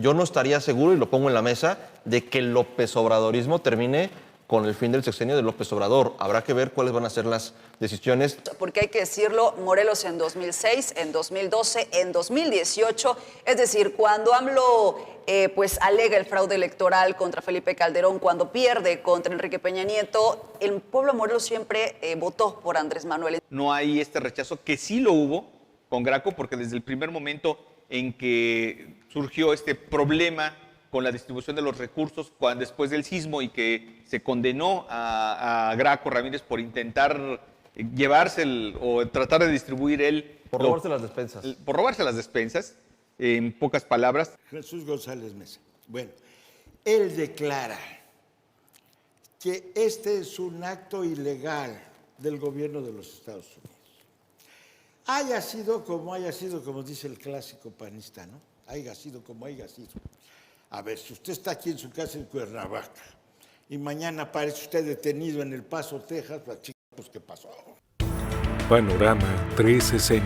yo no estaría seguro, y lo pongo en la mesa, de que el López Obradorismo termine con el fin del sexenio de López Obrador. Habrá que ver cuáles van a ser las decisiones. Porque hay que decirlo, Morelos en 2006, en 2012, en 2018, es decir, cuando AMLO pues alega el fraude electoral contra Felipe Calderón, cuando pierde contra Enrique Peña Nieto, el pueblo de Morelos siempre votó por Andrés Manuel. No hay este rechazo, que sí lo hubo con Graco, porque desde el primer momento en que surgió este problema con la distribución de los recursos después del sismo y que se condenó a Graco Ramírez por intentar llevarse o tratar de distribuir él. Por robarse las despensas. Por robarse las despensas, en pocas palabras. Jesús González Mesa. Bueno, él declara que este es un acto ilegal del gobierno de los Estados Unidos. Haya sido, como dice el clásico panista, ¿no? Haya sido como haya sido. A ver, si usted está aquí en su casa en Cuernavaca y mañana aparece usted detenido en El Paso, Texas, pues ¿qué pasó? Panorama 360.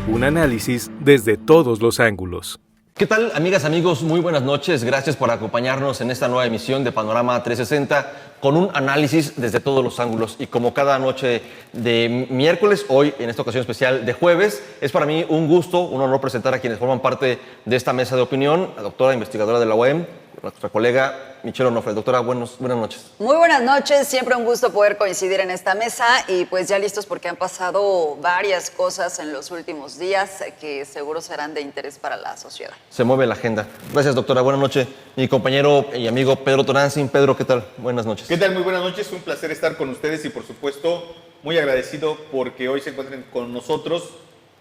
Un análisis desde todos los ángulos. ¿Qué tal, amigas, amigos? Muy buenas noches. Gracias por acompañarnos en esta nueva emisión de Panorama 360 con un análisis desde todos los ángulos. Y como cada noche de miércoles, hoy en esta ocasión especial de jueves, es para mí un gusto, un honor presentar a quienes forman parte de esta mesa de opinión, la doctora investigadora de la UAM, nuestra colega Michelle Onofre. Doctora, buenas noches. Muy buenas noches, siempre un gusto poder coincidir en esta mesa y pues ya listos porque han pasado varias cosas en los últimos días que seguro serán de interés para la sociedad. Se mueve la agenda. Gracias, doctora. Buenas noches. Mi compañero y amigo Pedro Toranzin. Pedro, ¿qué tal? Buenas noches. ¿Qué tal? Muy buenas noches. Un placer estar con ustedes y por supuesto muy agradecido porque hoy se encuentren con nosotros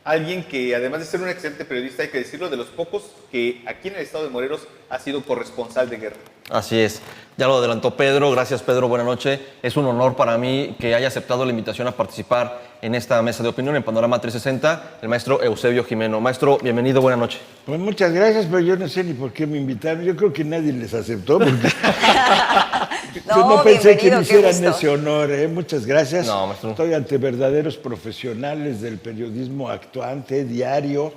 alguien que, además de ser un excelente periodista, hay que decirlo, de los pocos que aquí en el estado de Morelos ha sido corresponsal de guerra. Así es. Ya lo adelantó Pedro. Gracias, Pedro. Buenas noches. Es un honor para mí que haya aceptado la invitación a participar en esta mesa de opinión en Panorama 360, el maestro Eusebio Jimeno. Maestro, bienvenido. Buenas noches. Pues muchas gracias, pero yo no sé ni por qué me invitaron. Yo creo que nadie les aceptó. Porque no pensé que me hicieran ese honor. Muchas gracias. No, maestro. Estoy ante verdaderos profesionales del periodismo actuante, diario.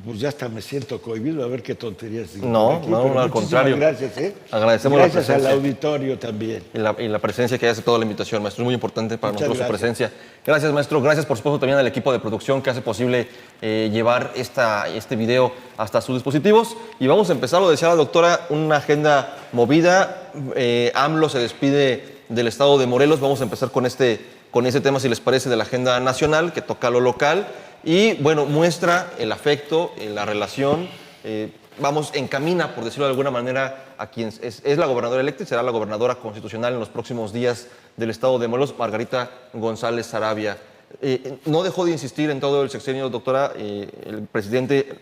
Pues ya hasta me siento cohibido, a ver qué tonterías digo. No, al contrario. Gracias, Agradecemos gracias la presencia. Al auditorio también. Y la presencia que hace toda la invitación, maestro. Es muy importante para Muchas nosotros gracias. su presencia. Gracias, maestro. Gracias, por supuesto, también al equipo de producción que hace posible llevar este video hasta sus dispositivos. Y vamos a empezar, lo decía la doctora, una agenda movida. AMLO se despide del estado de Morelos. Vamos a empezar con ese tema, si les parece, de la agenda nacional, que toca lo local. Y bueno, muestra el afecto, la relación, encamina, por decirlo de alguna manera, a quien es la gobernadora electa y será la gobernadora constitucional en los próximos días del estado de Morelos, Margarita González Saravia. No dejó de insistir en todo el sexenio, doctora, el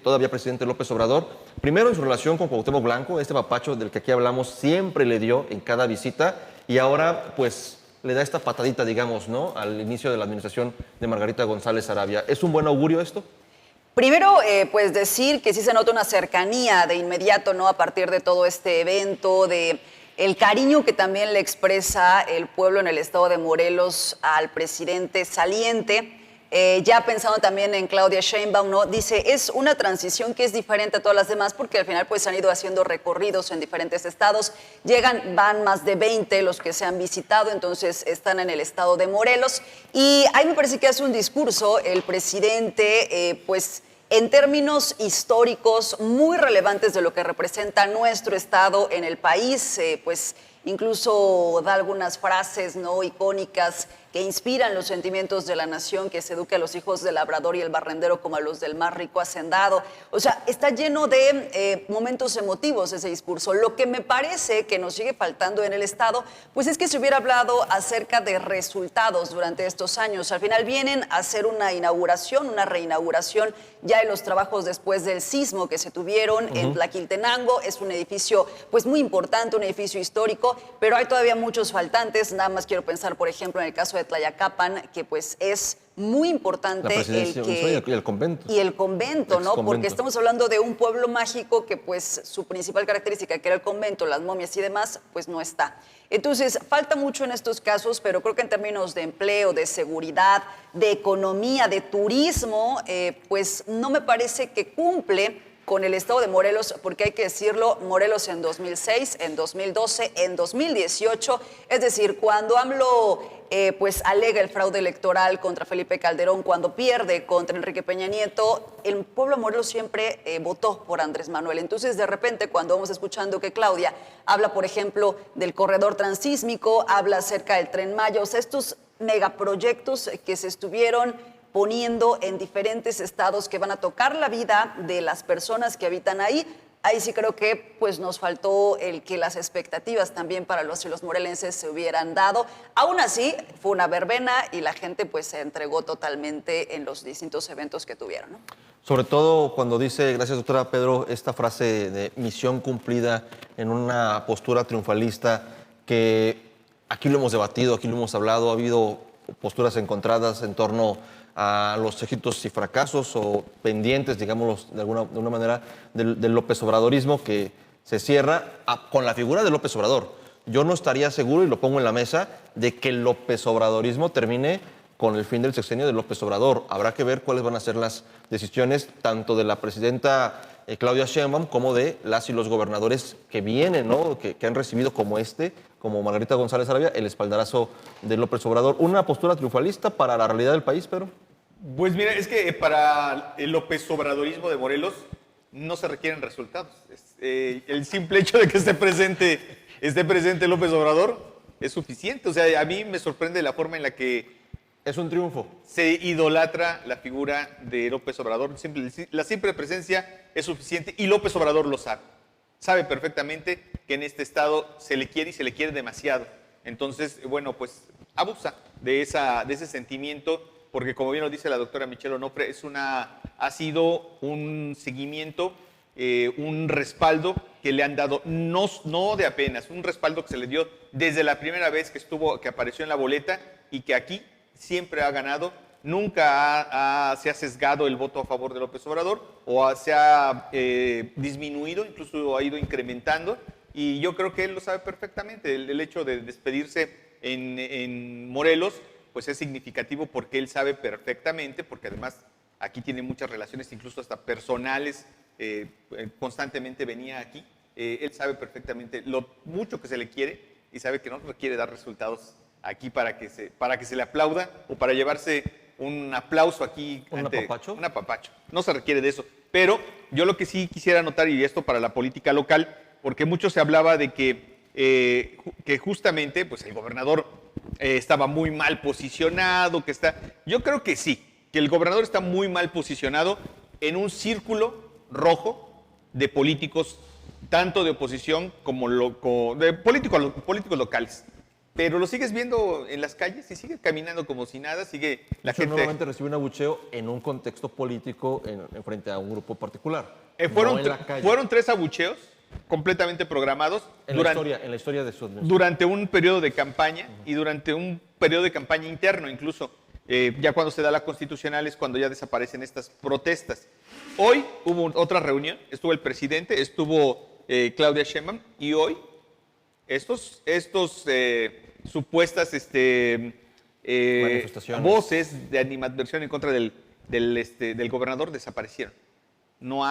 todavía presidente López Obrador, primero en su relación con Cuauhtémoc Blanco, este papacho del que aquí hablamos siempre le dio en cada visita, y ahora pues le da esta patadita, digamos, ¿no?, al inicio de la administración de Margarita González Saravia. ¿Es un buen augurio esto? Primero, pues decir que sí se nota una cercanía de inmediato, ¿no?, a partir de todo este evento, de el cariño que también le expresa el pueblo en el estado de Morelos al presidente saliente. Ya pensando también en Claudia Sheinbaum, ¿no?, dice, es una transición que es diferente a todas las demás porque al final pues han ido haciendo recorridos en diferentes estados, van más de 20 los que se han visitado, entonces están en el estado de Morelos y ahí me parece que hace un discurso el presidente pues en términos históricos muy relevantes de lo que representa nuestro estado en el país, pues incluso da algunas frases, ¿no?, icónicas que inspiran los sentimientos de la nación, que se eduque a los hijos del labrador y el barrendero como a los del más rico hacendado. O sea, está lleno de momentos emotivos ese discurso. Lo que me parece que nos sigue faltando en el Estado, pues es que se hubiera hablado acerca de resultados durante estos años. Al final vienen a hacer una inauguración, una reinauguración ya de los trabajos después del sismo que se tuvieron en Tlaquiltenango. Es un edificio pues muy importante, un edificio histórico, pero hay todavía muchos faltantes. Nada más quiero pensar, por ejemplo, en el caso de Tlayacapan, que pues es muy importante y el convento. Y el convento, ¿no? Porque estamos hablando de un pueblo mágico que pues su principal característica, que era el convento, las momias y demás, pues no está. Entonces, falta mucho en estos casos, pero creo que en términos de empleo, de seguridad, de economía, de turismo, pues no me parece que cumple con el estado de Morelos, porque hay que decirlo, Morelos en 2006, en 2012, en 2018, es decir, cuando AMLO pues alega el fraude electoral contra Felipe Calderón, cuando pierde contra Enrique Peña Nieto, el pueblo de Morelos siempre votó por Andrés Manuel. Entonces, de repente, cuando vamos escuchando que Claudia habla, por ejemplo, del corredor transísmico, habla acerca del Tren Maya, o sea, estos megaproyectos que se estuvieron poniendo en diferentes estados que van a tocar la vida de las personas que habitan ahí. Ahí sí creo que pues nos faltó el que las expectativas también para los morelenses se hubieran dado. Aún así, fue una verbena y la gente pues se entregó totalmente en los distintos eventos que tuvieron, ¿no? Sobre todo cuando dice, gracias doctora Pedro, esta frase de misión cumplida en una postura triunfalista que aquí lo hemos debatido, aquí lo hemos hablado, ha habido posturas encontradas en torno a los éxitos y fracasos o pendientes, digámoslo de alguna manera, del López Obradorismo que se cierra con la figura de López Obrador. Yo no estaría seguro, y lo pongo en la mesa, de que el López Obradorismo termine con el fin del sexenio de López Obrador. Habrá que ver cuáles van a ser las decisiones tanto de la presidenta Claudia Sheinbaum como de las y los gobernadores que vienen, ¿no? que han recibido como Margarita González Arabia, el espaldarazo de López Obrador. ¿Una postura triunfalista para la realidad del país, Pedro? Pues mira, es que para el López Obradorismo de Morelos no se requieren resultados. El simple hecho de que esté presente López Obrador es suficiente. O sea, a mí me sorprende la forma en la que es un triunfo. Se idolatra la figura de López Obrador. La simple presencia es suficiente y López Obrador lo sabe. Sabe perfectamente que en este estado se le quiere y se le quiere demasiado. Entonces, bueno, pues abusa de ese sentimiento, porque como bien lo dice la doctora Michelle Onofre, ha sido un seguimiento, un respaldo que le han dado, no de apenas, un respaldo que se le dio desde la primera vez que apareció en la boleta y que aquí siempre ha ganado. Nunca se ha sesgado el voto a favor de López Obrador o se ha disminuido, incluso ha ido incrementando. Y yo creo que él lo sabe perfectamente. El hecho de despedirse en Morelos pues es significativo porque él sabe perfectamente, porque además aquí tiene muchas relaciones, incluso hasta personales, constantemente venía aquí. Él sabe perfectamente lo mucho que se le quiere y sabe que no requiere dar resultados aquí para que se le aplauda o para llevarse un aplauso aquí. ¿Un apapacho? Un apapacho. No se requiere de eso. Pero yo lo que sí quisiera notar, y esto para la política local, porque mucho se hablaba de que justamente pues el gobernador estaba muy mal posicionado, yo creo que sí, que el gobernador está muy mal posicionado en un círculo rojo de políticos, tanto de oposición como de políticos locales. Pero lo sigues viendo en las calles y sigue caminando como si nada, sigue la gente. Nuevamente recibe un abucheo en un contexto político en frente a un grupo particular. Fueron 3 abucheos completamente programados en la historia de su administración. Durante un periodo de campaña y durante un periodo de campaña interno incluso. Ya cuando se da la constitucional es cuando ya desaparecen estas protestas. Hoy hubo otra reunión, estuvo el presidente, estuvo Claudia Sheinbaum y hoy estos supuestas voces de animadversión en contra del gobernador desaparecieron. No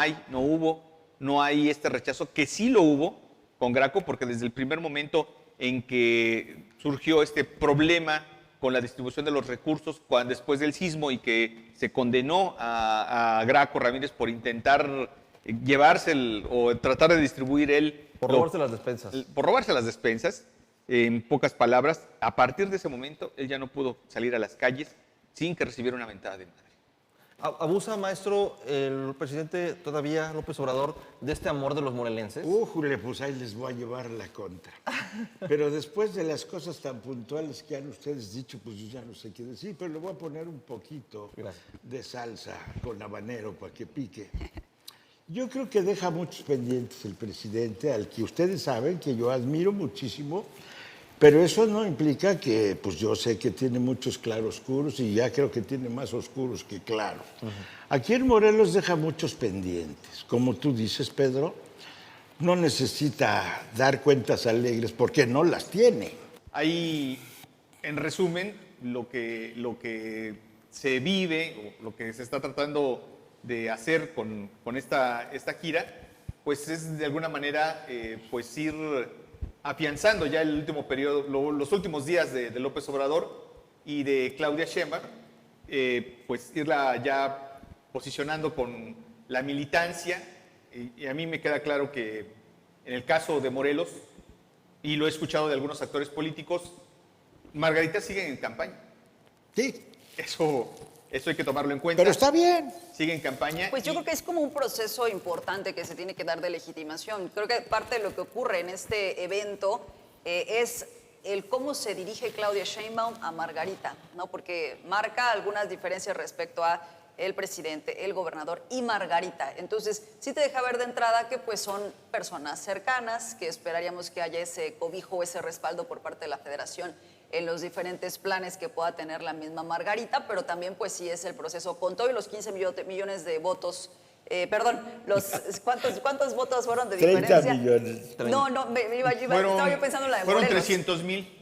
hay este rechazo, que sí lo hubo con Graco, porque desde el primer momento en que surgió este problema con la distribución de los recursos después del sismo y que se condenó a Graco Ramírez por intentar llevarse o tratar de distribuir él. Por robarse las despensas. Por robarse las despensas, en pocas palabras. A partir de ese momento, él ya no pudo salir a las calles sin que recibiera una mentada de madre. ¿Abusa, maestro, el presidente todavía, López Obrador, de este amor de los morelenses? Pues ahí les voy a llevar la contra. Pero después de las cosas tan puntuales que han ustedes dicho, pues yo ya no sé qué decir, pero le voy a poner un poquito de salsa con habanero para que pique. Yo creo que deja muchos pendientes el presidente, al que ustedes saben que yo admiro muchísimo, pero eso no implica que, pues yo sé que tiene muchos claroscuros y ya creo que tiene más oscuros que claros. Aquí en Morelos deja muchos pendientes. Como tú dices, Pedro, no necesita dar cuentas alegres porque no las tiene. Ahí, en resumen, lo que se vive, o lo que se está tratando de hacer con esta gira, pues es de alguna manera pues ir afianzando ya el último periodo, los últimos días de López Obrador y de Claudia Sheinbaum, pues irla ya posicionando con la militancia. Y a mí me queda claro que en el caso de Morelos, y lo he escuchado de algunos actores políticos, Margarita sigue en campaña. Sí, Eso hay que tomarlo en cuenta. pero está bien. Sigue en campaña. Pues yo creo que es como un proceso importante que se tiene que dar de legitimación. Creo que parte de lo que ocurre en este evento es el cómo se dirige Claudia Sheinbaum a Margarita, ¿no? Porque marca algunas diferencias respecto a el presidente, el gobernador y Margarita. Entonces, sí te deja ver de entrada que pues son personas cercanas, que esperaríamos que haya ese cobijo, ese respaldo por parte de la Federación en los diferentes planes que pueda tener la misma Margarita, pero también pues sí es el proceso con todo y los 15 millones de votos, ¿cuántos votos fueron de 30 diferencia? millones. No, estaba yo pensando en la de fueron Morelos. 300,000.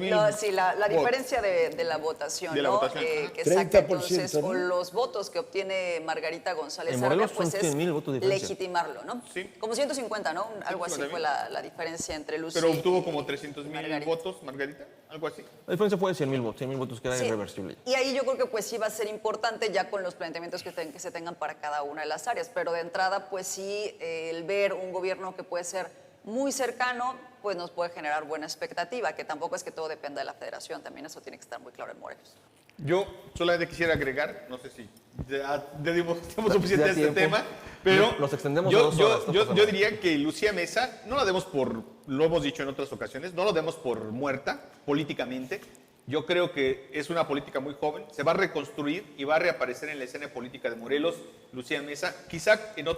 No, sí, la votos. diferencia de la votación, De la ¿no? votación, Que 30%, saca entonces ¿no? con los votos que obtiene Margarita González En Arria, Morelos pues son es 100,000 votos de diferencia. legitimarlo, ¿no? Sí. Como 150, ¿no? Algo así 150,000. fue la diferencia entre Lucy Pero obtuvo y como 300,000 Margarita. votos, Margarita, algo así. La diferencia fue de 100,000 votos, que era Sí, irreversible. y ahí yo creo que pues sí va a ser importante ya con los planteamientos que se tengan para cada una de las áreas, pero de entrada pues sí, el ver un gobierno que puede ser muy cercano, pues nos puede generar buena expectativa, que tampoco es que todo dependa de la Federación, también eso tiene que estar muy claro en Morelos. Yo solamente quisiera agregar, no sé si ya dimos suficiente Ya a este tiempo. tema, pero Nos extendemos a yo, 2 horas, no pasa yo nada. diría que Lucía Mesa, no la demos por, lo hemos dicho en otras ocasiones, no lo demos por muerta políticamente. Yo creo que es una política muy joven, se va a reconstruir y va a reaparecer en la escena política de Morelos, Lucía Mesa. Quizá en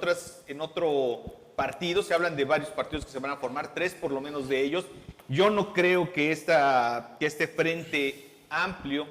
otro partido, se hablan de varios partidos que se van a formar, 3 por lo menos de ellos. Yo no creo que este frente amplio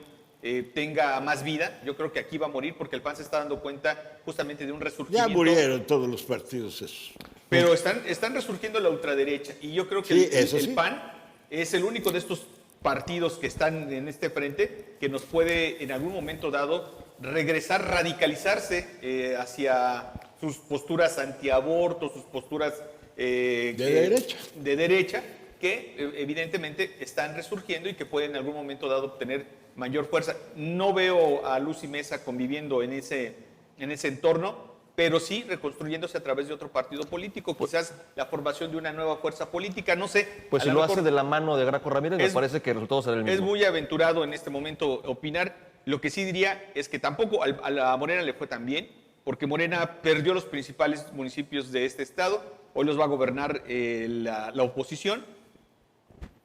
tenga más vida. Yo creo que aquí va a morir porque el PAN se está dando cuenta justamente de un Ya resurgimiento. murieron todos los partidos esos. Pero están resurgiendo la ultraderecha y yo creo que Sí, eso sí. el PAN es el único de estos partidos que están en este frente que nos puede en algún momento dado regresar, radicalizarse hacia sus posturas antiaborto, sus posturas de derecha, que evidentemente están resurgiendo y que pueden en algún momento dado obtener mayor fuerza. No veo a Lucy Mesa conviviendo en ese entorno, pero sí reconstruyéndose a través de otro partido político, quizás la formación de una nueva fuerza política, no sé. Pues a si lo lo mejor hace de la mano de Graco Ramírez, me parece que el resultado será el mismo. es muy aventurado en este momento opinar. Lo que sí diría es que tampoco a la Morena le fue tan bien, porque Morena perdió los principales municipios de este estado, hoy los va a gobernar la oposición.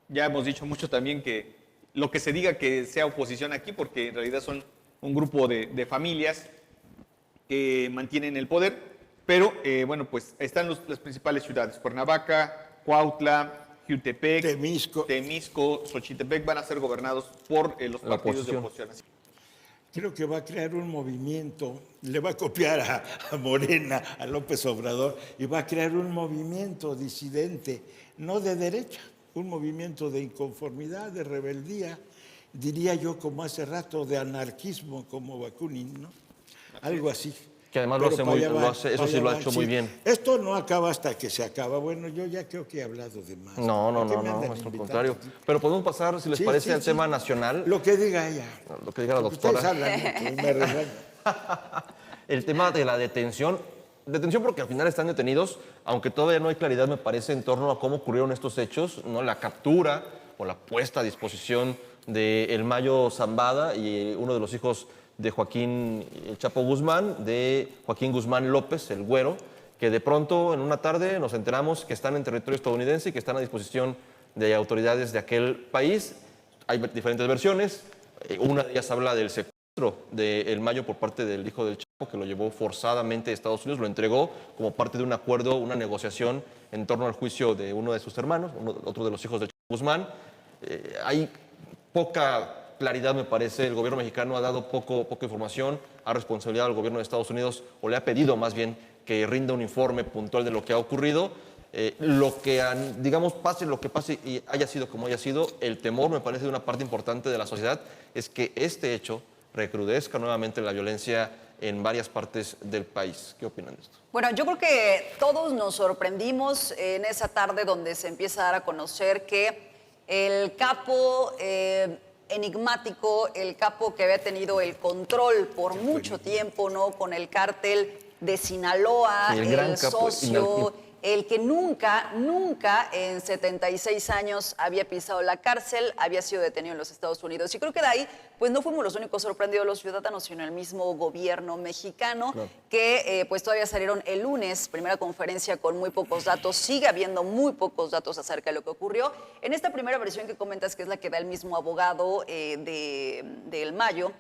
Ya hemos dicho mucho también que lo que se diga que sea oposición aquí, porque en realidad son un grupo de familias que mantienen el poder, pero bueno, pues están las principales ciudades, Cuernavaca, Cuautla, Jutepec, Temisco, Xochitepec, van a ser gobernados por los La partidos de oposición. oposición. Creo que va a crear un movimiento, le va a copiar a Morena, a López Obrador, y va a crear un movimiento disidente, no de derecha, un movimiento de inconformidad, de rebeldía, diría yo como hace rato, de anarquismo, como Bakunin, ¿no? Algo así. Que además Pero eso sí lo ha hecho muy bien. Esto no acaba hasta que se acaba. Bueno, yo ya creo que he hablado de más. No, ¿Por qué me es andan lo invitando? contrario. Pero podemos pasar, si les Sí, parece, sí, al sí. tema nacional, Lo que diga ella. lo que diga la Porque ustedes doctora. hablan mucho y me regañan. El tema de la detención. Detención porque al final están detenidos, aunque todavía no hay claridad, me parece, en torno a cómo ocurrieron estos hechos, ¿no? La captura o la puesta a disposición de El Mayo Zambada y uno de los hijos de Joaquín El Chapo Guzmán, de Joaquín Guzmán López, el Güero, que de pronto en una tarde nos enteramos que están en territorio estadounidense y que están a disposición de autoridades de aquel país. Hay diferentes versiones. Una de ellas habla del secuestro de El Mayo por parte del hijo del Chapo, que lo llevó forzadamente a Estados Unidos, lo entregó como parte de un acuerdo, una negociación en torno al juicio de uno de sus hermanos, otro de los hijos del Chapo Guzmán. Hay poca claridad, me parece. El gobierno mexicano ha dado poca información, ha responsabilizado al gobierno de Estados Unidos, o le ha pedido más bien que rinda un informe puntual de lo que ha ocurrido. Digamos, pase lo que pase y haya sido como haya sido, el temor, me parece, de una parte importante de la sociedad es que este hecho recrudezca nuevamente la violencia en varias partes del país. ¿Qué opinan de esto? Bueno, yo creo que todos nos sorprendimos en esa tarde donde se empieza a dar a conocer que el capo enigmático, el capo que había tenido el control por mucho tiempo, ¿no? Con el cártel de Sinaloa, Sí, el gran capo, socio, el que nunca en 76 años había pisado la cárcel, había sido detenido en los Estados Unidos. Y creo que de ahí, pues no fuimos los únicos sorprendidos los ciudadanos, sino el mismo gobierno mexicano, Claro. que pues todavía salieron el lunes, primera conferencia con muy pocos datos, sigue habiendo muy pocos datos acerca de lo que ocurrió. En esta primera versión que comentas, que es la que da el mismo abogado del Mayo,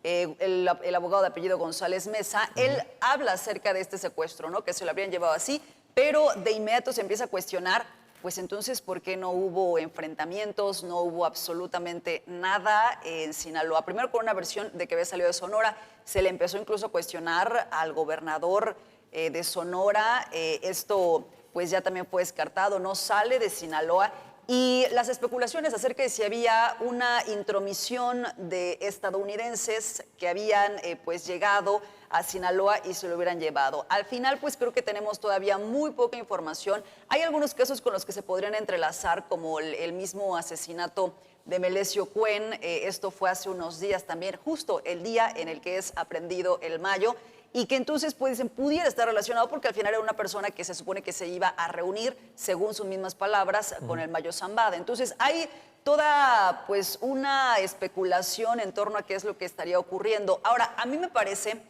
el abogado de apellido González Mesa, él habla acerca de este secuestro, ¿no? Que se lo habrían llevado así, pero de inmediato se empieza a cuestionar, pues entonces, ¿por qué no hubo enfrentamientos? No hubo absolutamente nada en Sinaloa. Primero con una versión de que había salido de Sonora, se le empezó incluso a cuestionar al gobernador de Sonora. Esto pues ya también fue descartado, no sale de Sinaloa. Y las especulaciones acerca de si había una intromisión de estadounidenses que habían pues llegado a Sinaloa y se lo hubieran llevado. Al final pues creo que tenemos todavía muy poca información. Hay algunos casos con los que se podrían entrelazar, como el mismo asesinato de Melesio Cuen. Esto fue hace unos días también, justo el día en el que es aprehendido el Mayo, y que entonces pues, dicen, pudiera estar relacionado porque al final era una persona que se supone que se iba a reunir, según sus mismas palabras, con el Mayo Zambada. Entonces hay toda pues una especulación en torno a qué es lo que estaría ocurriendo. Ahora, a mí me parece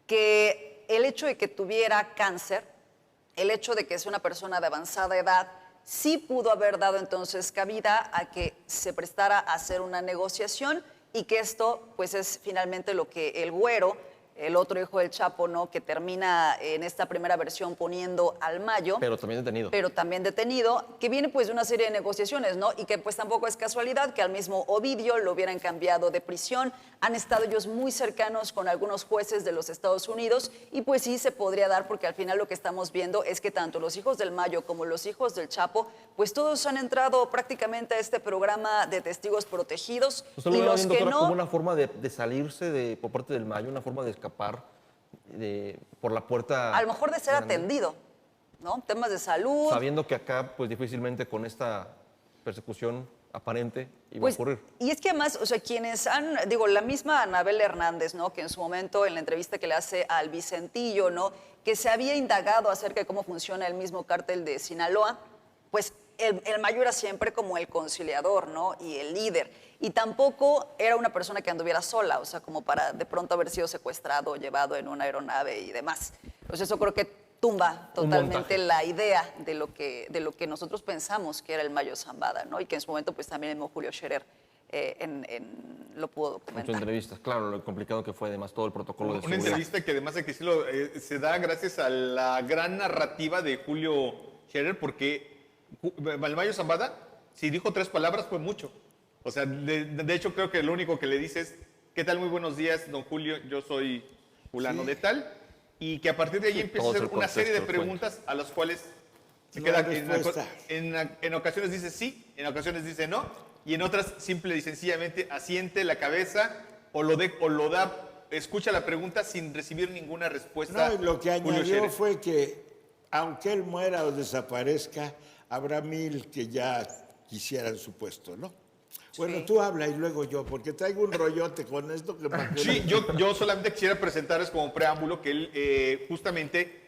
que el hecho de que tuviera cáncer, el hecho de que es una persona de avanzada edad, sí pudo haber dado entonces cabida a que se prestara a hacer una negociación y que esto pues es finalmente lo que el Güero, el otro hijo del Chapo, ¿no? Que termina en esta primera versión poniendo al Mayo. Pero también detenido. Pero también detenido, que viene pues de una serie de negociaciones, ¿no? Y que pues tampoco es casualidad que al mismo Ovidio lo hubieran cambiado de prisión. Han estado ellos muy cercanos con algunos jueces de los Estados Unidos y pues sí se podría dar, porque al final lo que estamos viendo es que tanto los hijos del Mayo como los hijos del Chapo, pues todos han entrado prácticamente a este programa de testigos protegidos. ¿Usted lo Y ve los bien, que doctora, no, como una forma de salirse por parte del Mayo, una forma de escapar por la puerta? a lo mejor de ser grande? atendido, ¿no? Temas de salud. Sabiendo que acá, pues difícilmente con esta persecución aparente iba Pues, a ocurrir. y es que además, o sea, quienes han, digo, la misma Anabel Hernández, ¿no? Que en su momento, en la entrevista que le hace al Vicentillo, ¿no? Que se había indagado acerca de cómo funciona el mismo cártel de Sinaloa, pues el Mayo era siempre como el conciliador, ¿no? Y el líder. Y tampoco era una persona que anduviera sola, o sea, como para de pronto haber sido secuestrado o llevado en una aeronave y demás. Pues eso creo que tumba Un totalmente montaje. la idea de lo que nosotros pensamos que era el Mayo Zambada, ¿no? Y que en su momento pues también el mismo Julio Scherer lo pudo Muchas documentar. entrevistas, claro, lo complicado que fue además todo el protocolo de Una seguridad. entrevista que además hay que decirlo, se da gracias a la gran narrativa de Julio Scherer, porque el Mayo Zambada, si dijo 3 palabras, fue mucho. O sea, de hecho creo que lo único que le dice es, ¿qué tal? Muy buenos días, don Julio, yo soy fulano Sí. de tal. Y que a partir de ahí empieza a todo es hacer el una serie de contexto, el preguntas a las cuales se No queda hay respuesta. en ocasiones dice sí, en ocasiones dice no, y en otras simple y sencillamente asiente la cabeza o lo da, escucha la pregunta sin recibir ninguna respuesta. No, y lo que Julio añadió Scherer. fue que, aunque él muera o desaparezca, habrá 1000 que ya quisieran su puesto, ¿no? Bueno, Sí. tú habla y luego yo, porque traigo un rollote con esto que para que Sí, yo solamente quisiera presentarles como preámbulo que él, justamente,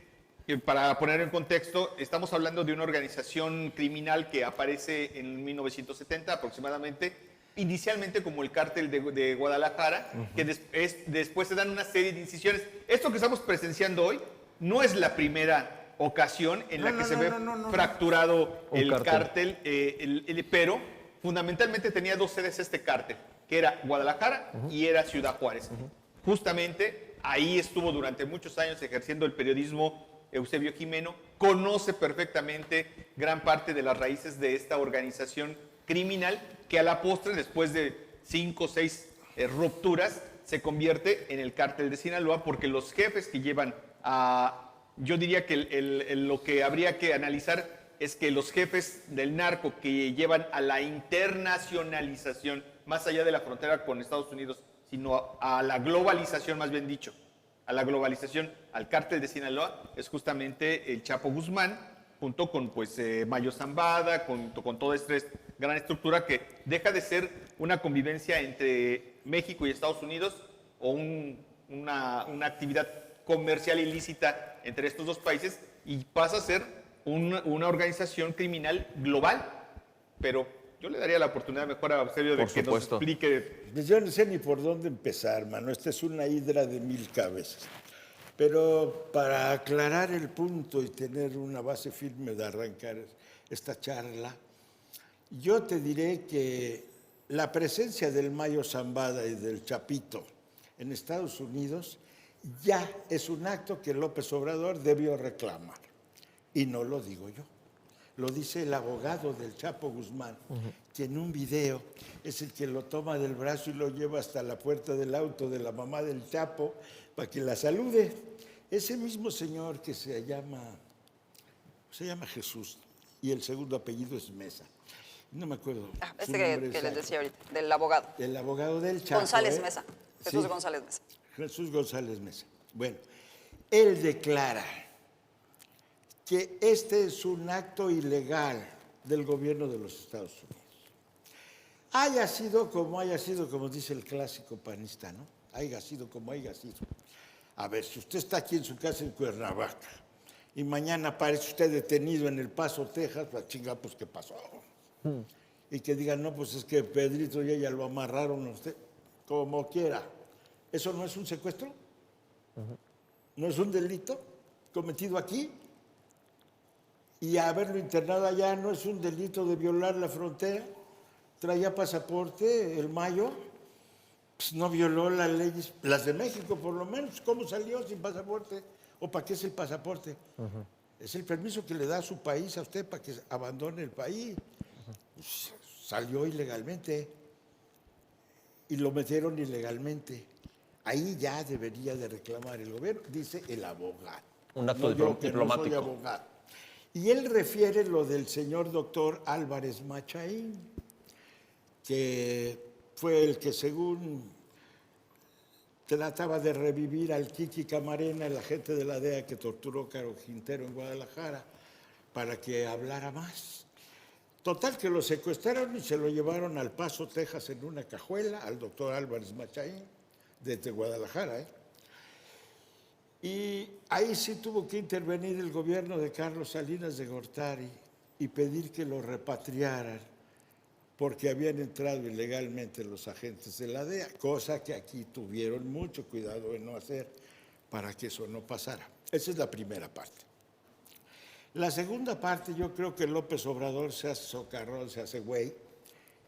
para poner en contexto, estamos hablando de una organización criminal que aparece en 1970 aproximadamente, inicialmente como el cártel de Guadalajara, que después se dan una serie de incisiones. Esto que estamos presenciando hoy no es la primera ocasión en la que se ve fracturado Un el cártel. cártel, pero fundamentalmente tenía 2 sedes este cártel, que era Guadalajara y era Ciudad Juárez. Justamente ahí estuvo durante muchos años ejerciendo el periodismo Eusebio Jimeno, conoce perfectamente gran parte de las raíces de esta organización criminal que a la postre, después de 5 o 6 rupturas, se convierte en el cártel de Sinaloa, porque los jefes que llevan a... Yo diría que lo que habría que analizar es que los jefes del narco que llevan a la internacionalización, más allá de la frontera con Estados Unidos, sino a la globalización, más bien dicho, a la globalización, al cártel de Sinaloa, es justamente el Chapo Guzmán, junto con pues, Mayo Zambada, con toda esta gran estructura que deja de ser una convivencia entre México y Estados Unidos o una actividad comercial ilícita entre estos dos países y pasa a ser una organización criminal global. Pero yo le daría la oportunidad mejor a Eusebio de Por que nos supuesto. explique. Pues yo no sé ni por dónde empezar, mano. Esta es una hidra de 1000 cabezas. Pero para aclarar el punto y tener una base firme de arrancar esta charla, yo te diré que la presencia del Mayo Zambada y del Chapito en Estados Unidos ya es un acto que López Obrador debió reclamar. Y no lo digo yo. Lo dice el abogado del Chapo Guzmán, que en un video es el que lo toma del brazo y lo lleva hasta la puerta del auto de la mamá del Chapo para que la salude. Ese mismo señor que se llama Jesús y el segundo apellido es Mesa. No me acuerdo. su Este nombre que les exacto. decía ahorita, del abogado. El abogado del Chapo. González Mesa. Jesús Sí, González Mesa. Jesús González Mesa. Bueno, él declara que este es un acto ilegal del gobierno de los Estados Unidos. Haya sido, como dice el clásico panista, ¿no? Haya sido como haya sido. A ver, si usted está aquí en su casa en Cuernavaca y mañana aparece usted detenido en El Paso, Texas, pues chinga, pues ¿qué pasó? Y que digan, no, pues es que Pedrito y ella lo amarraron a usted, como quiera. ¿Eso no es un secuestro? ¿No es un delito cometido aquí? Y haberlo internado allá no es un delito de violar la frontera. Traía pasaporte, el Mayo, pues no violó las leyes, las de México por lo menos. ¿Cómo salió sin pasaporte? ¿O para qué es el pasaporte? Es el permiso que le da a su país a usted para que abandone el país. Pues, salió ilegalmente y lo metieron ilegalmente. Ahí ya debería de reclamar el gobierno, dice el abogado. Un acto yo, que diplomático. No soy abogado. Y él refiere lo del señor doctor Álvarez Machaín, que fue el que según trataba de revivir al Kiki Camarena, el agente de la DEA que torturó Caro Quintero en Guadalajara, para que hablara más. Total que lo secuestraron y se lo llevaron al Paso, Texas, en una cajuela, al doctor Álvarez Machaín, desde Guadalajara, Y ahí sí tuvo que intervenir el gobierno de Carlos Salinas de Gortari y pedir que lo repatriaran porque habían entrado ilegalmente los agentes de la DEA, cosa que aquí tuvieron mucho cuidado en no hacer para que eso no pasara. Esa es la primera parte. La segunda parte, yo creo que López Obrador se hace socarrón, se hace güey,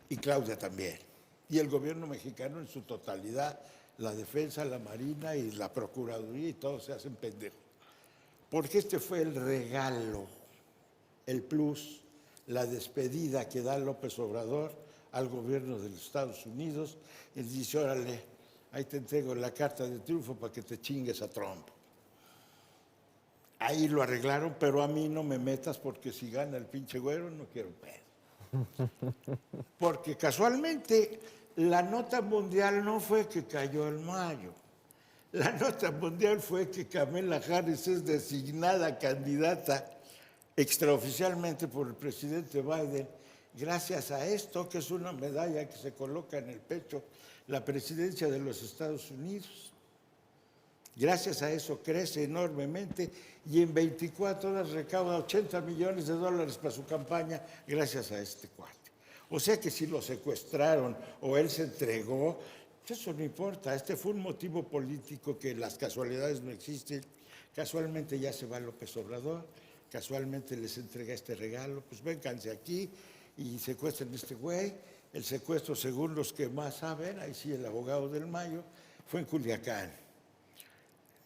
y Claudia también. Y el gobierno mexicano en su totalidad, la defensa, la marina y la procuraduría y todos se hacen pendejos. Porque este fue el regalo, el plus, la despedida que da López Obrador al gobierno de los Estados Unidos. Y dice, órale, ahí te entrego la carta de triunfo para que te chingues a Trump. Ahí lo arreglaron, pero a mí no me metas porque si gana el pinche güero no quiero pedo. Porque casualmente la nota mundial no fue que cayó el Mayo. La nota mundial fue que Kamala Harris es designada candidata extraoficialmente por el presidente Biden, gracias a esto, que es una medalla que se coloca en el pecho, la presidencia de los Estados Unidos. Gracias a eso crece enormemente y en 24 horas recauda $80 millones para su campaña gracias a este cuate. O sea que si lo secuestraron o él se entregó, eso no importa. Este fue un motivo político que las casualidades no existen. Casualmente ya se va López Obrador, casualmente les entrega este regalo, pues vénganse aquí y secuestren a este güey. El secuestro, según los que más saben, ahí sí el abogado del Mayo, fue en Culiacán,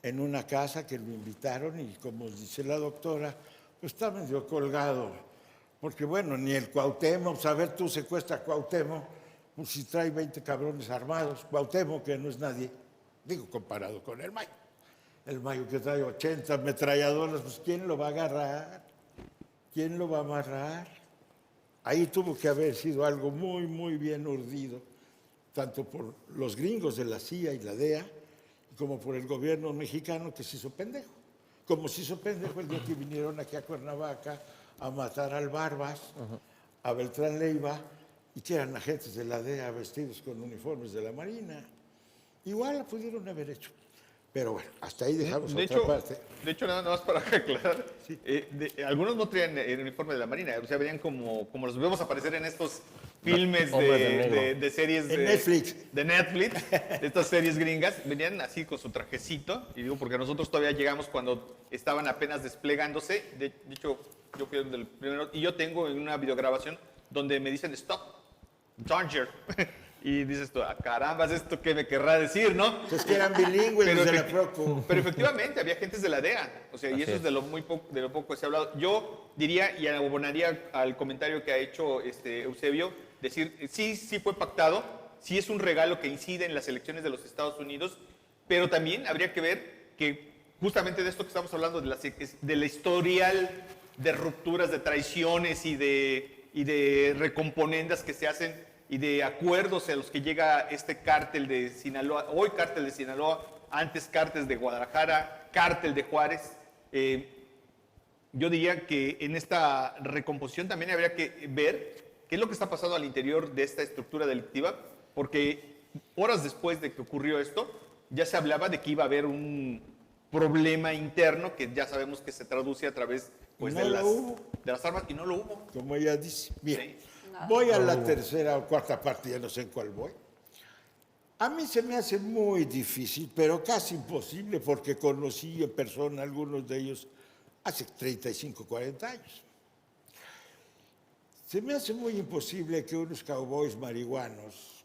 en una casa que lo invitaron y como dice la doctora, pues está medio colgado. Porque bueno, ni el Cuauhtémoc, pues a ver, tú secuestras a Cuauhtémoc, pues si trae 20 cabrones armados, Cuauhtémoc que no es nadie, digo, comparado con el Mayo. El Mayo que trae 80 ametralladoras, pues ¿quién lo va a agarrar? ¿Quién lo va a amarrar? Ahí tuvo que haber sido algo muy, muy bien urdido, tanto por los gringos de la CIA y la DEA, como por el gobierno mexicano que se hizo pendejo. Como se hizo pendejo el día que vinieron aquí a Cuernavaca a matar al Barbas, a Beltrán Leiva, y que eran agentes de la DEA vestidos con uniformes de la Marina. Igual la pudieron haber hecho. Pero bueno, hasta ahí dejamos otra parte. De hecho, nada más para aclarar, algunos no traían el uniforme de la Marina, o sea, venían como los vemos aparecer en estos filmes de series En Netflix. de Netflix, de estas series gringas, venían así con su trajecito, y digo porque nosotros todavía llegamos cuando estaban apenas desplegándose. De hecho, yo fui el primero, y yo tengo una videograbación donde me dicen stop, danger. Y dices tú, caramba, ¿esto qué me querrá decir, no? Es que eran bilingües de la Procu. Pero efectivamente, había agentes de la DEA. O sea, y eso es de lo poco que se ha hablado. Yo diría, y abonaría al comentario que ha hecho Eusebio, decir, sí fue pactado, sí es un regalo que incide en las elecciones de los Estados Unidos, pero también habría que ver que justamente de esto que estamos hablando, de la historial de rupturas, de traiciones y de recomponendas que se hacen, y de acuerdos a los que llega este cártel de Sinaloa, hoy cártel de Sinaloa, antes cártel de Guadalajara, cártel de Juárez. Yo diría que en esta recomposición también habría que ver qué es lo que está pasando al interior de esta estructura delictiva, porque horas después de que ocurrió esto, ya se hablaba de que iba a haber un problema interno que ya sabemos que se traduce a través pues, de las armas, y no lo hubo. Como ella dice. Bien. Sí. Voy a la tercera o cuarta parte, ya no sé en cuál voy. A mí se me hace muy difícil, pero casi imposible, porque conocí en persona a algunos de ellos hace 35, 40 años. Se me hace muy imposible que unos cowboys marihuanos,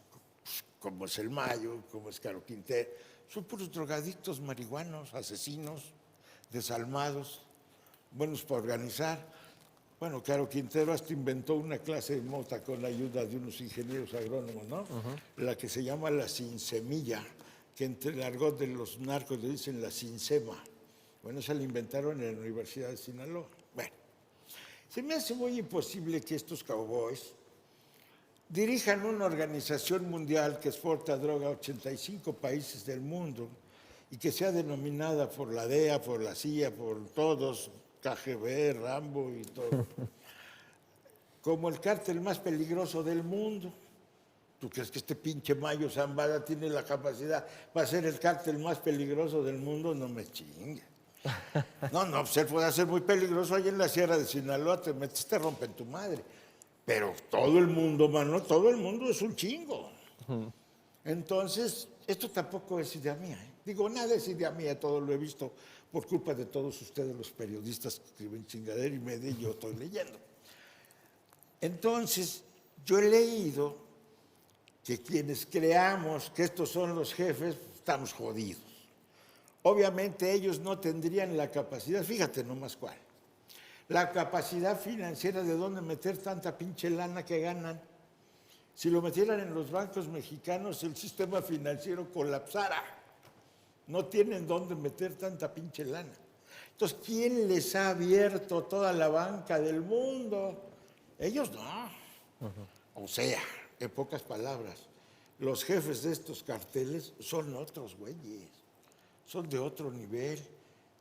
como es el Mayo, como es Caro Quintero, son puros drogadictos marihuanos, asesinos, desalmados, buenos para organizar. Bueno, Caro Quintero hasta inventó una clase de mota con la ayuda de unos ingenieros agrónomos, ¿no? La que se llama la sinsemilla, que entre el argot de los narcos le dicen la sinsema. Bueno, esa la inventaron en la Universidad de Sinaloa. Bueno, se me hace muy imposible que estos cowboys dirijan una organización mundial que exporta droga a 85 países del mundo y que sea denominada por la DEA, por la CIA, por todos, KGB, Rambo y todo, como el cártel más peligroso del mundo. ¿Tú crees que este pinche Mayo Zambada tiene la capacidad para ser el cártel más peligroso del mundo? No me chingue. No, pues él puede ser muy peligroso ahí en la Sierra de Sinaloa, te metes, te rompen tu madre. Pero todo el mundo, mano, todo el mundo es un chingo. Entonces, esto tampoco es idea mía. Digo, nada es idea mía, todo lo he visto por culpa de todos ustedes, los periodistas que escriben chingadera y media, y yo estoy leyendo. Entonces, yo he leído que quienes creamos que estos son los jefes, estamos jodidos. Obviamente ellos no tendrían la capacidad, fíjate nomás cuál, la capacidad financiera de dónde meter tanta pinche lana que ganan. Si lo metieran en los bancos mexicanos, el sistema financiero colapsara. No tienen dónde meter tanta pinche lana. Entonces, ¿quién les ha abierto toda la banca del mundo? Ellos no. O sea, en pocas palabras, los jefes de estos carteles son otros güeyes. Son de otro nivel,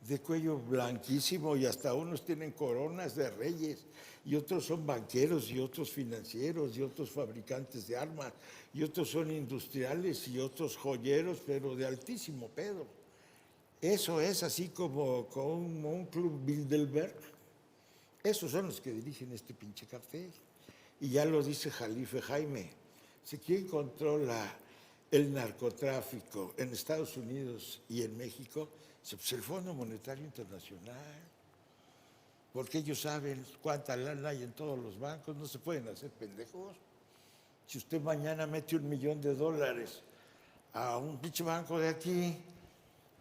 de cuello blanquísimo, y hasta unos tienen coronas de reyes, y otros son banqueros, y otros financieros, y otros fabricantes de armas, y otros son industriales, y otros joyeros, pero de altísimo pedo. Eso es así como un club Bilderberg. Esos son los que dirigen este pinche cartel. Y ya lo dice Jalife Jaime. Si ¿quién controla el narcotráfico en Estados Unidos y en México? Pues el Fondo Monetario Internacional. Porque ellos saben cuánta lana hay en todos los bancos, no se pueden hacer pendejos. Si usted mañana mete $1 millón a un pinche banco de aquí,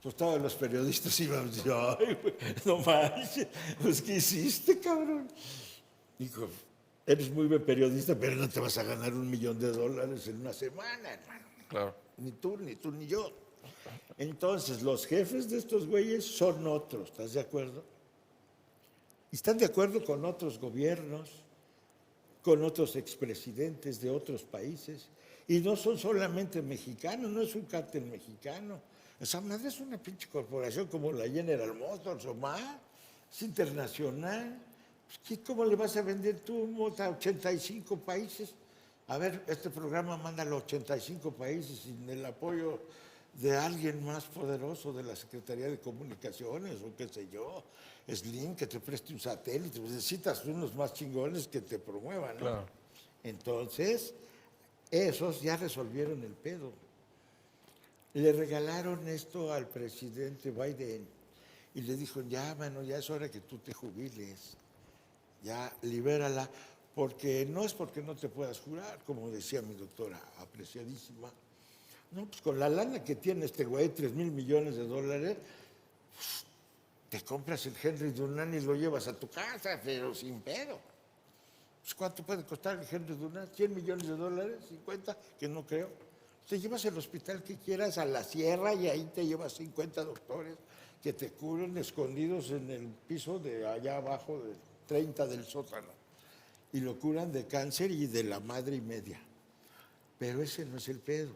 pues todos los periodistas iban a decir, ay, güey, no manches, pues ¿qué hiciste, cabrón? Dijo, eres muy buen periodista, pero no te vas a ganar $1 millón en una semana, hermano. Claro. Ni tú, ni yo. Entonces, los jefes de estos güeyes son otros, ¿estás de acuerdo? Y están de acuerdo con otros gobiernos, con otros expresidentes de otros países. Y no son solamente mexicanos, no es un cártel mexicano. Esa madre es una pinche corporación como la General Motors o más, es internacional. Pues, ¿cómo le vas a vender tú mota a 85 países? A ver, este programa mándalo a 85 países sin el apoyo de alguien más poderoso de la Secretaría de Comunicaciones o qué sé yo, Slim, que te preste un satélite. Pues necesitas unos más chingones que te promuevan, ¿no? Claro. Entonces, esos ya resolvieron el pedo. Le regalaron esto al presidente Biden y le dijo, ya, mano, ya es hora que tú te jubiles, ya, libérala, porque no es porque no te puedas jurar, como decía mi doctora apreciadísima. No, pues con la lana que tiene este güey, 3,000 millones de dólares, pues, te compras el Henry Dunant y lo llevas a tu casa, pero sin pedo. Pues, ¿cuánto puede costar el Henry Dunant? ¿100 millones de dólares? ¿50? Que no creo. Te llevas al hospital que quieras, a la sierra, y ahí te llevas 50 doctores que te cubren escondidos en el piso de allá abajo, de 30 del sótano. Y lo curan de cáncer y de la madre y media. Pero ese no es el pedo.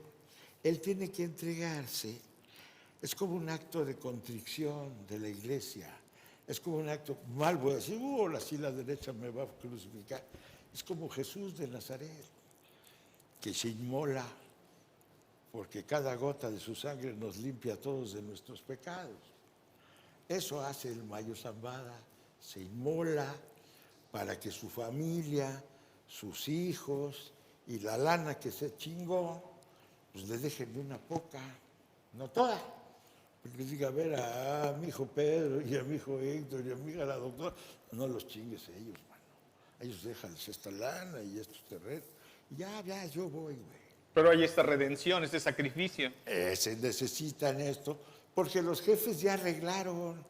Él tiene que entregarse. Es como un acto de contrición de la iglesia. Es como un acto, mal voy a decir, así la derecha me va a crucificar. Es como Jesús de Nazaret, que se inmola, porque cada gota de su sangre nos limpia a todos de nuestros pecados. Eso hace el Mayo Zambada, se inmola para que su familia, sus hijos y la lana que se chingó, pues le dejen de una poca, no toda. Porque diga, a ver, a mi hijo Pedro y a mi hijo Héctor y a mi hija la doctora, no los chingues a ellos, mano. A ellos déjales esta lana y estos terrenos. Ya, yo voy, güey. Pero hay esta redención, este sacrificio. Se necesitan esto, porque los jefes ya arreglaron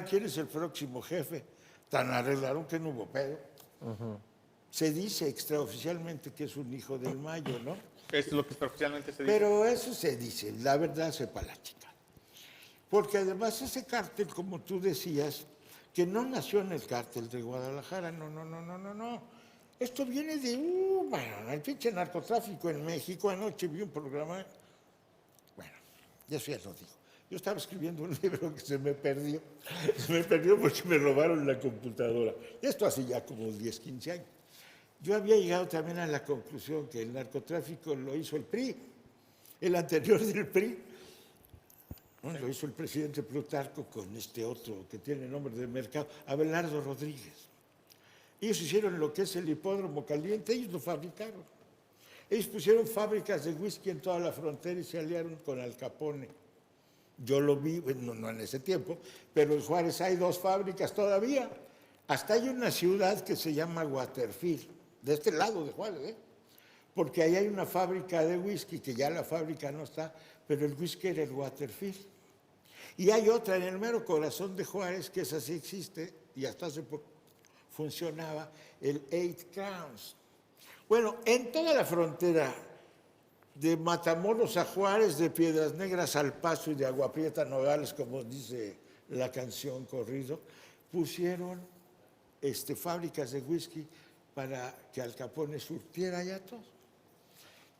quién es el próximo jefe. Tan arreglaron que no hubo pedo. Se dice extraoficialmente que es un hijo del Mayo, ¿no? Es lo que oficialmente se dice. Pero eso se dice, la verdad sepa la chica. Porque además ese cártel, como tú decías, que no nació en el cártel de Guadalajara, no. Esto viene de, bueno, el pinche narcotráfico en México. Anoche vi un programa, bueno, ya eso ya lo digo. Yo estaba escribiendo un libro que se me perdió. Se me perdió porque me robaron la computadora. Esto hace ya como 10, 15 años. Yo había llegado también a la conclusión que el narcotráfico lo hizo el PRI, el anterior del PRI. ¿No? Lo hizo el presidente Plutarco con este otro que tiene nombre de mercado, Abelardo Rodríguez. Ellos hicieron lo que es el hipódromo caliente, ellos lo fabricaron. Ellos pusieron fábricas de whisky en toda la frontera y se aliaron con Al Capone. Yo lo vi, bueno, no en ese tiempo, pero en Juárez hay 2 fábricas todavía. Hasta hay una ciudad que se llama Waterfield, de este lado de Juárez, porque ahí hay una fábrica de whisky, que ya la fábrica no está, pero el whisky era el Waterfield. Y hay otra en el mero corazón de Juárez, que esa sí existe, y hasta hace poco funcionaba, el 8 Crowns. Bueno, en toda la frontera, de Matamoros a Juárez, de Piedras Negras al Paso y de Agua Prieta a Nogales, como dice la canción corrido, pusieron fábricas de whisky para que Al Capone surtiera ya todo.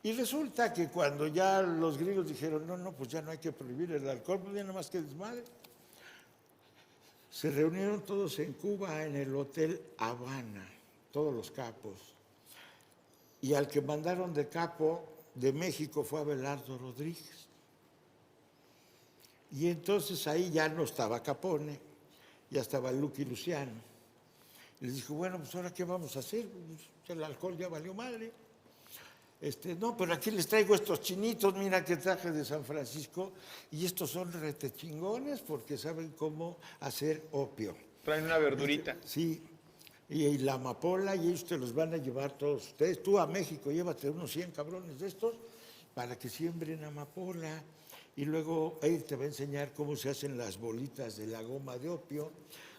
Y resulta que cuando ya los gringos dijeron, no, pues ya no hay que prohibir el alcohol, pues ya nada más que desmadre. Se reunieron todos en Cuba, en el Hotel Habana, todos los capos. Y al que mandaron de capo de México fue Abelardo Rodríguez. Y entonces ahí ya no estaba Capone, ya estaba Lucky Luciano. Y les dijo, bueno, pues ahora ¿qué vamos a hacer? Pues el alcohol ya valió madre. No, pero aquí les traigo estos chinitos, mira que traje de San Francisco, y estos son retechingones porque saben cómo hacer opio. Traen una verdurita. Sí, y la amapola, y ellos te los van a llevar todos ustedes. Tú a México, llévate unos 100 cabrones de estos para que siembren amapola. Y luego él te va a enseñar cómo se hacen las bolitas de la goma de opio,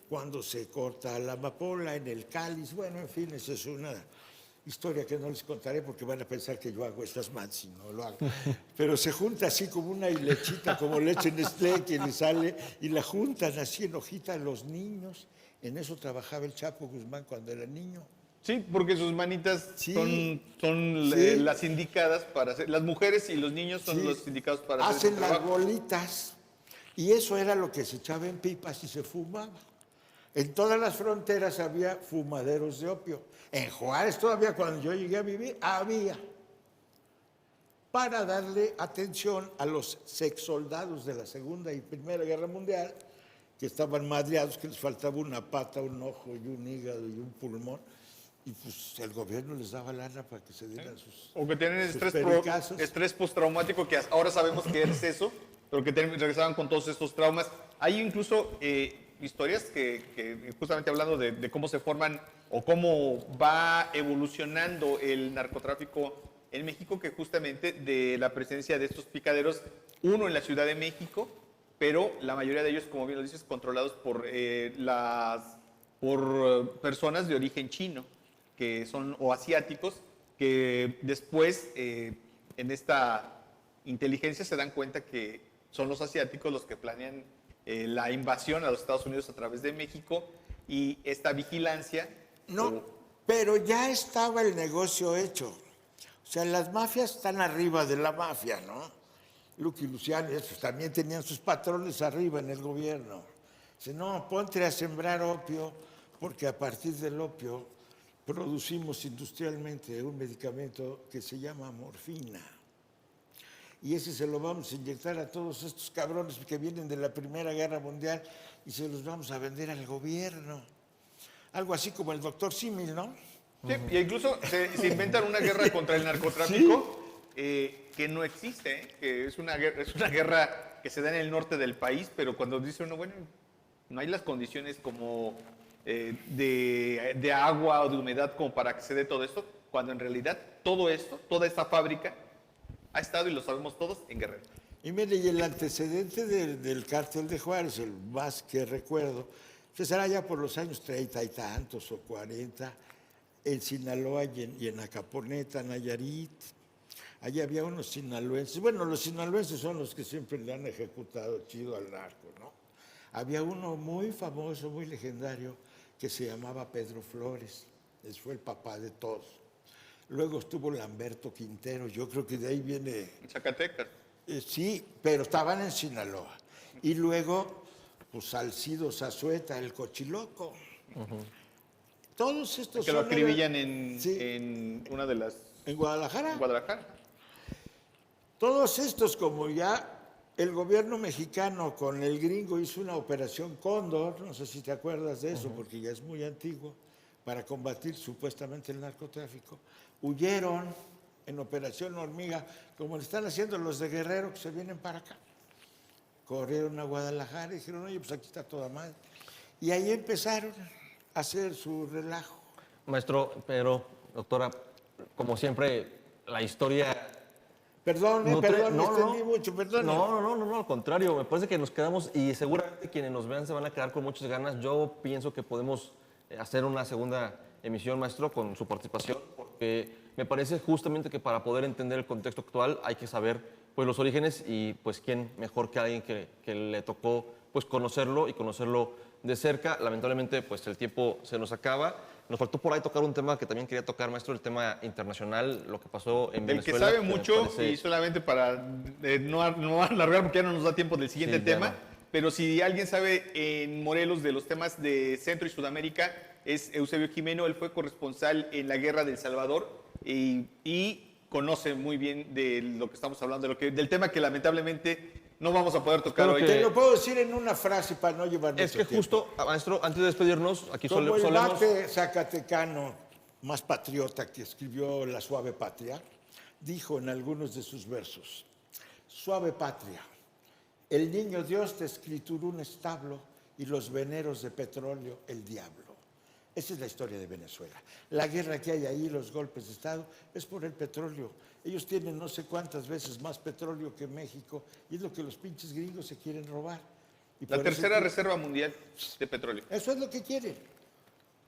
cuando se corta la amapola en el cáliz. Bueno, en fin, esa es una historia que no les contaré porque van a pensar que yo hago estas más si no lo hago. Pero se junta así como una hilechita, como leche Nestlé que le sale, y la juntan así en hojita a los niños. En eso trabajaba el Chapo Guzmán cuando era niño. Sí, porque sus manitas Sí. son Sí. las indicadas para hacer. Las mujeres y los niños son Sí. los indicados para hacer Hacen ese las trabajo. bolitas. Y eso era lo que se echaba en pipas y se fumaba. En todas las fronteras había fumaderos de opio. En Juárez todavía, cuando yo llegué a vivir, había. Para darle atención a los sexsoldados de la Segunda y Primera Guerra Mundial, que estaban madreados, que les faltaba una pata, un ojo y un hígado y un pulmón. Y pues el gobierno les daba lana para que se dieran sus... O que tienen sus estrés, pericazos. estrés postraumático, que ahora sabemos que es eso, pero que regresaban con todos estos traumas. Hay incluso historias que justamente hablando de cómo se forman o cómo va evolucionando el narcotráfico en México, que justamente de la presencia de estos picaderos, uno en la Ciudad de México, pero la mayoría de ellos, como bien lo dices, controlados por personas de origen chino, que son o asiáticos, que después en esta inteligencia se dan cuenta que son los asiáticos los que planean la invasión a los Estados Unidos a través de México, y esta vigilancia. No, pero ya estaba el negocio hecho. O sea, las mafias están arriba de la mafia, ¿no? Lucky Luciano, esos también tenían sus patrones arriba en el gobierno. Dice, no, ponte a sembrar opio, porque a partir del opio producimos industrialmente un medicamento que se llama morfina. Y ese se lo vamos a inyectar a todos estos cabrones que vienen de la Primera Guerra Mundial y se los vamos a vender al gobierno. Algo así como el doctor Símil, ¿no? Sí, y incluso se inventan una guerra contra el narcotráfico que no existe, que es una guerra que se da en el norte del país, pero cuando dice uno, bueno, no hay las condiciones como de agua o de humedad como para que se dé todo esto, cuando en realidad todo esto, toda esta fábrica ha estado, y lo sabemos todos, en Guerrero. Y mire, y el antecedente del cártel de Juárez, el más que recuerdo, pues será ya por los años 30 y tantos o 40, en Sinaloa y en Acaponeta, Nayarit. Allí había unos sinaloenses. Bueno, los sinaloenses son los que siempre le han ejecutado chido al narco, ¿no? Había uno muy famoso, muy legendario, que se llamaba Pedro Flores. Ese fue el papá de todos. Luego estuvo Lamberto Quintero, yo creo que de ahí viene... En Zacatecas. Sí, pero estaban en Sinaloa. Y luego, pues Salcido Zazueta, el cochiloco. Todos estos Que lo son- acribillan Sí, en una de las... en Guadalajara. En Guadalajara. Todos estos, como ya el gobierno mexicano con el gringo hizo una operación Cóndor, no sé si te acuerdas de eso, porque ya es muy antiguo, para combatir supuestamente el narcotráfico, huyeron en Operación Hormiga, como le están haciendo los de Guerrero, que se vienen para acá. Corrieron a Guadalajara y dijeron, oye, pues aquí está toda madre. Y ahí empezaron a hacer su relajo. Maestro, pero, doctora, como siempre, la historia... Perdón, nutre- perdón, me no, no, extendí mucho, perdón. No, al contrario, me parece que nos quedamos, y seguramente quienes nos vean se van a quedar con muchas ganas. Yo pienso que podemos hacer una segunda emisión, maestro, con su participación, porque me parece justamente que para poder entender el contexto actual hay que saber pues los orígenes, y pues quién mejor que alguien que le tocó pues conocerlo y conocerlo de cerca. Lamentablemente pues el tiempo se nos acaba. Nos faltó por ahí tocar un tema que también quería tocar, maestro, el tema internacional, lo que pasó en Del que Venezuela. sabe me mucho, parece- y solamente para no alargar, porque ya no nos da tiempo del siguiente Sí, ya tema, no. pero si alguien sabe en Morelos de los temas de Centro y Sudamérica, es Eusebio Jimeno. Él fue corresponsal en la Guerra del Salvador y conoce muy bien de lo que estamos hablando, del tema que lamentablemente no vamos a poder tocar Espero hoy. que- Te lo puedo decir en una frase para no llevar mucho Es que tiempo. justo, maestro, antes de despedirnos, aquí Como el solemos... mate zacatecano más patriota que escribió La Suave Patria, dijo en algunos de sus versos, suave patria, el niño Dios te escrituró un establo y los veneros de petróleo el diablo. Esa es la historia de Venezuela. La guerra que hay ahí, los golpes de Estado, es por el petróleo. Ellos tienen no sé cuántas veces más petróleo que México y es lo que los pinches gringos se quieren robar. Y La por eso tercera que- reserva mundial de petróleo. Eso es lo que quieren.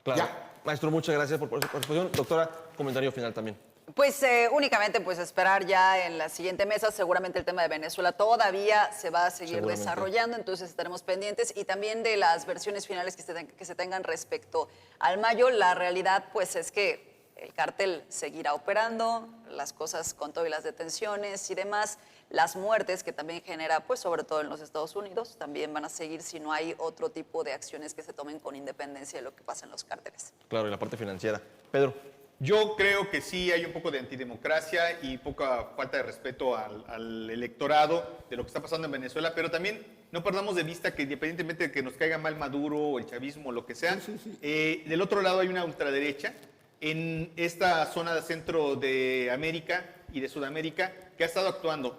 Claro. Ya. Maestro, muchas gracias por su participación. Doctora, comentario final también. Pues únicamente pues esperar ya en la siguiente mesa. Seguramente el tema de Venezuela todavía se va a seguir Seguramente. desarrollando, entonces estaremos pendientes, y también de las versiones finales que se tengan respecto al Mayo. La realidad pues es que el cártel seguirá operando, las cosas con todo y las detenciones y demás, las muertes que también genera, pues sobre todo en los Estados Unidos, también van a seguir si no hay otro tipo de acciones que se tomen con independencia de lo que pasa en los cárteles. Claro, y la parte financiera. Pedro. Yo creo que sí hay un poco de antidemocracia y poca falta de respeto al electorado de lo que está pasando en Venezuela, pero también no perdamos de vista que independientemente de que nos caiga mal Maduro o el chavismo o lo que sea, del otro lado hay una ultraderecha en esta zona de centro de América y de Sudamérica que ha estado actuando.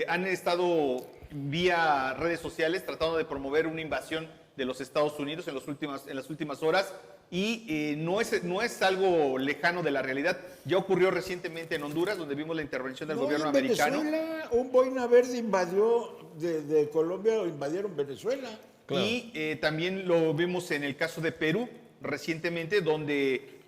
Han estado vía redes sociales tratando de promover una invasión de los Estados Unidos en las últimas horas. Y no es algo lejano de la realidad. Ya ocurrió recientemente en Honduras, donde vimos la intervención del gobierno en americano. Venezuela, un boina verde invadió de Colombia, invadieron Venezuela. Claro. Y también lo vimos en el caso de Perú recientemente, donde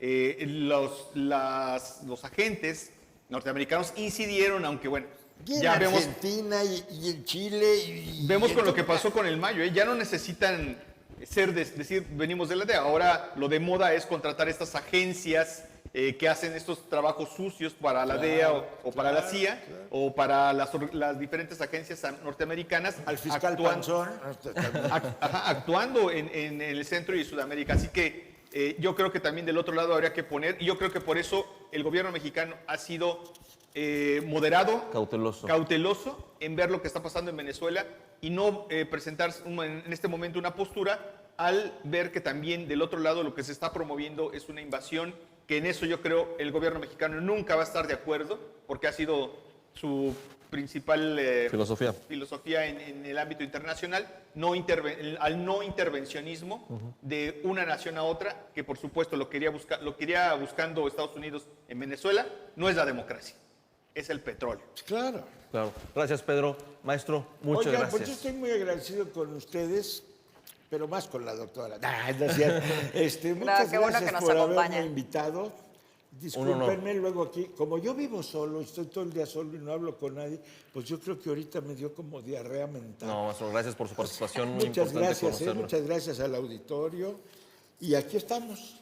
los agentes norteamericanos incidieron, aunque bueno, Y en ya vemos, Argentina y en Chile. vemos con lo que pasó con el Mayo. Ya no necesitan decir venimos de la DEA. Ahora lo de moda es contratar estas agencias que hacen estos trabajos sucios para la DEA o para la CIA o para las diferentes agencias norteamericanas. Al fiscal Panzón. Actuando en el centro y Sudamérica. Así que yo creo que también del otro lado habría que poner, y yo creo que por eso el gobierno mexicano ha sido moderado, cauteloso en ver lo que está pasando en Venezuela y no presentar en este momento una postura al ver que también del otro lado lo que se está promoviendo es una invasión, que en eso yo creo el gobierno mexicano nunca va a estar de acuerdo, porque ha sido su principal filosofía en el ámbito internacional, al no intervencionismo de una nación a otra, que por supuesto lo quería buscando Estados Unidos en Venezuela, no es la democracia, es el petróleo. Claro. Claro. Gracias, Pedro. Maestro, muchas Oigan, gracias. pues yo estoy muy agradecido con ustedes, pero más con la doctora. No es cierto. Muchas qué bueno gracias que nos por acompaña. haberme invitado. Discúlpenme luego aquí. Como yo vivo solo, estoy todo el día solo y no hablo con nadie, pues yo creo que ahorita me dio como diarrea mental. No, maestro, gracias por su participación. Muy Muchas importante gracias, conocerlo. muchas gracias al auditorio. Y aquí estamos.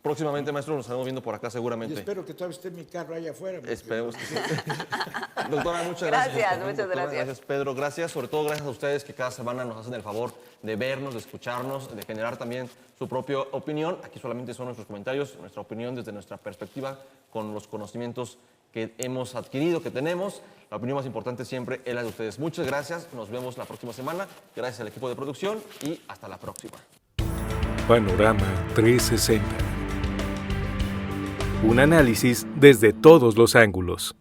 Próximamente, maestro, nos estaremos viendo por acá Y seguramente. espero que todavía esté mi carro allá afuera. porque- Esperemos que sí. Doctora, muchas gracias. Gracias, por- muchas doctora, gracias. Gracias, Pedro. Gracias, sobre todo gracias a ustedes que cada semana nos hacen el favor de vernos, de escucharnos, de generar también su propia opinión. Aquí solamente son nuestros comentarios, nuestra opinión desde nuestra perspectiva, con los conocimientos que hemos adquirido, que tenemos. La opinión más importante siempre es la de ustedes. Muchas gracias. Nos vemos la próxima semana. Gracias al equipo de producción y hasta la próxima. Panorama 360. Un análisis desde todos los ángulos.